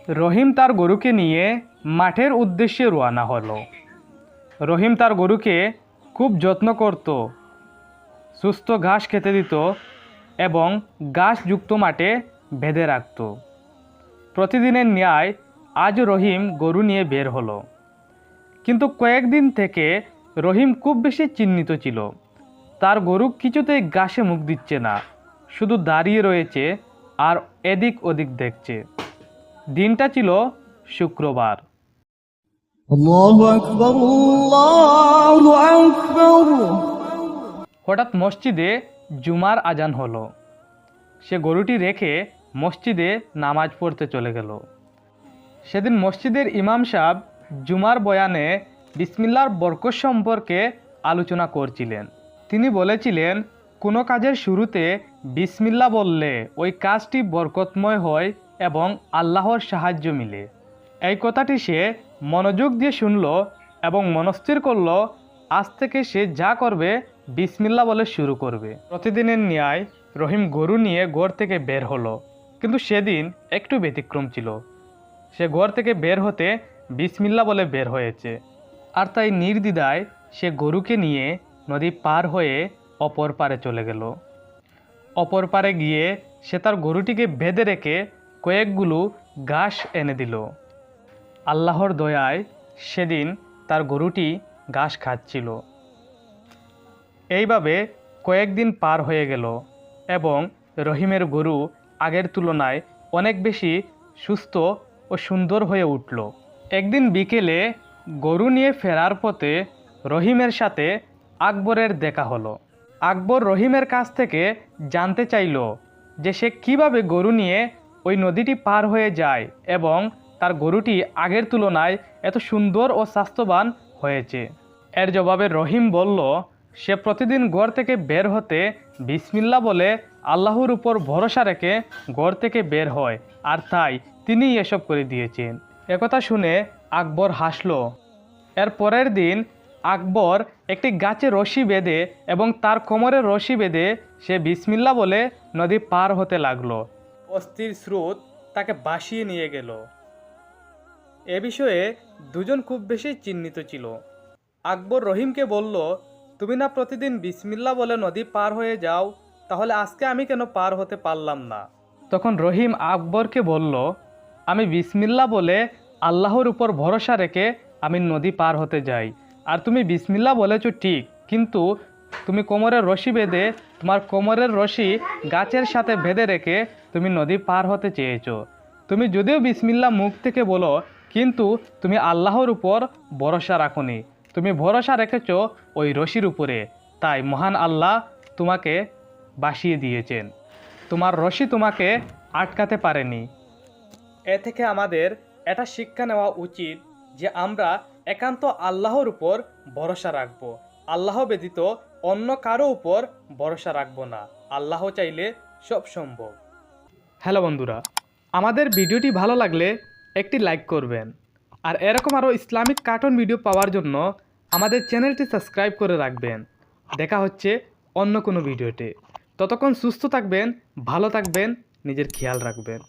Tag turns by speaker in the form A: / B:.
A: রহিম তার গরুকে নিয়ে মাঠের উদ্দেশ্যে রওনা হলো। রহিম তার গরুকে খুব যত্ন করত, সুস্থ ঘাস খেতে দিত এবং ঘাসযুক্ত মাঠে বেঁধে রাখত। প্রতিদিনের ন্যায় আজ রহিম গরু নিয়ে বের হলো। কিন্তু কয়েকদিন থেকে রহিম খুব বেশি চিন্তিত ছিল। তার গরু কিছুতেই ঘাসে মুখ দিচ্ছে না, শুধু দাঁড়িয়ে রয়েছে আর এদিক ওদিক দেখছে। দিনটা ছিল শুক্রবার।
B: আল্লাহু আকবার, আল্লাহু আকবার।
A: হঠাৎ মসজিদে জুমার আজান হলো। সে গরুটি রেখে মসজিদে নামাজ পড়তে চলে গেল। সেদিন মসজিদের ইমাম সাহেব জুমার বয়ানে বিসমিল্লাহর বরকত সম্পর্কে আলোচনা করছিলেন। তিনি বলেছিলেন, কোনো কাজের শুরুতে বিসমিল্লাহ বললে ওই কাজটি বরকতময় হয় এবং আল্লাহর সাহায্য মিলে। এই কথাটি সে মনোযোগ দিয়ে শুনল এবং মনস্থির করল আজ থেকে সে যা করবে বিসমিল্লাহ বলে শুরু করবে। প্রতিদিনের ন্যায় রহিম গরু নিয়ে ঘর থেকে বের হলো, কিন্তু সেদিন একটু ব্যতিক্রম ছিল। সে ঘর থেকে বের হতে বিসমিল্লাহ বলে বের হয়েছে, আর তাই নির্দ্বিধায় সে গরুকে নিয়ে নদী পার হয়ে অপর পারে চলে গেল। অপর পারে গিয়ে সে তার গরুটিকে বেঁধে রেখে কয়েকগুলো ঘাস এনে দিল। আল্লাহর দয়ায় সেদিন তার গরুটি ঘাস খাচ্ছিল। এইভাবে কয়েকদিন পার হয়ে গেল এবং রহিমের গরু আগের তুলনায় অনেক বেশি সুস্থ ও সুন্দর হয়ে উঠল। একদিন বিকেলে গরু নিয়ে ফেরার পথে রহিমের সাথে আকবরের দেখা হলো। আকবর রহিমের কাছ থেকে জানতে চাইল যে সে কীভাবে গরু নিয়ে ওই নদীটি পার হয়ে যায় এবং তার গরুটি আগের তুলনায় এত সুন্দর ও স্বাস্থ্যবান হয়েছে। এর জবাবে রহিম বলল, সে প্রতিদিন ঘর থেকে বের হতে বিসমিল্লাহ বলে আল্লাহর উপর ভরসা রেখে ঘর থেকে বের হয়, আর তাই তিনি এসব করে দিয়েছেন। একথা শুনে আকবর হাসল। এর পরের দিন আকবর একটি গাছে রশি বেঁধে এবং তার কোমরে রশি বেঁধে সে বিসমিল্লাহ বলে নদী পার হতে লাগলো। অস্থির স্রোত তাকে ভাসিয়ে নিয়ে গেল। এ বিষয়ে দুজন খুব বেশি চিন্তিত ছিল। আকবর রহিমকে বলল, তুমি না প্রতিদিন বিসমিল্লাহ বলে নদী পার হয়ে যাও, তাহলে আজকে আমি কেন পার হতে পারলাম না? তখন রহিম আকবরকে বলল, আমি বিসমিল্লাহ বলে আল্লাহর উপর ভরসা রেখে আমি নদী পার হতে যাই, আর তুমি বিসমিল্লাহ বলেছো ঠিক, কিন্তু তুমি কোমরের রশি বেঁধে তোমার কোমরের রশি গাছের সাথে বেঁধে রেখে তুমি নদী পার হতে চেয়েছো। তুমি যদিও বিসমিল্লাহ মুখ থেকে বলো, কিন্তু তুমি আল্লাহর উপর ভরসা রাখোনি, তুমি ভরসা রেখেছো ওই রশির উপরে, তাই মহান আল্লাহ তোমাকে বাসিয়ে দিয়েছেন, তোমার রশি তোমাকে আটকাতে পারেনি। এ থেকে আমাদের এটা শিক্ষা নেওয়া উচিত যে আমরা একান্ত আল্লাহর উপর ভরসা রাখবো, আল্লাহ ব্যতীত অন্য কারো উপর ভরসা রাখবো না। আল্লাহ চাইলে সব সম্ভব। হ্যালো বন্ধুরা, আমাদের ভিডিওটি ভালো লাগলে একটি লাইক করবেন, আর এরকম আরও ইসলামিক কার্টুন ভিডিও পাওয়ার জন্য আমাদের চ্যানেলটি সাবস্ক্রাইব করে রাখবেন। দেখা হচ্ছে অন্য কোনো ভিডিওতে। ততক্ষণ সুস্থ থাকবেন, ভালো থাকবেন, নিজের খেয়াল রাখবেন।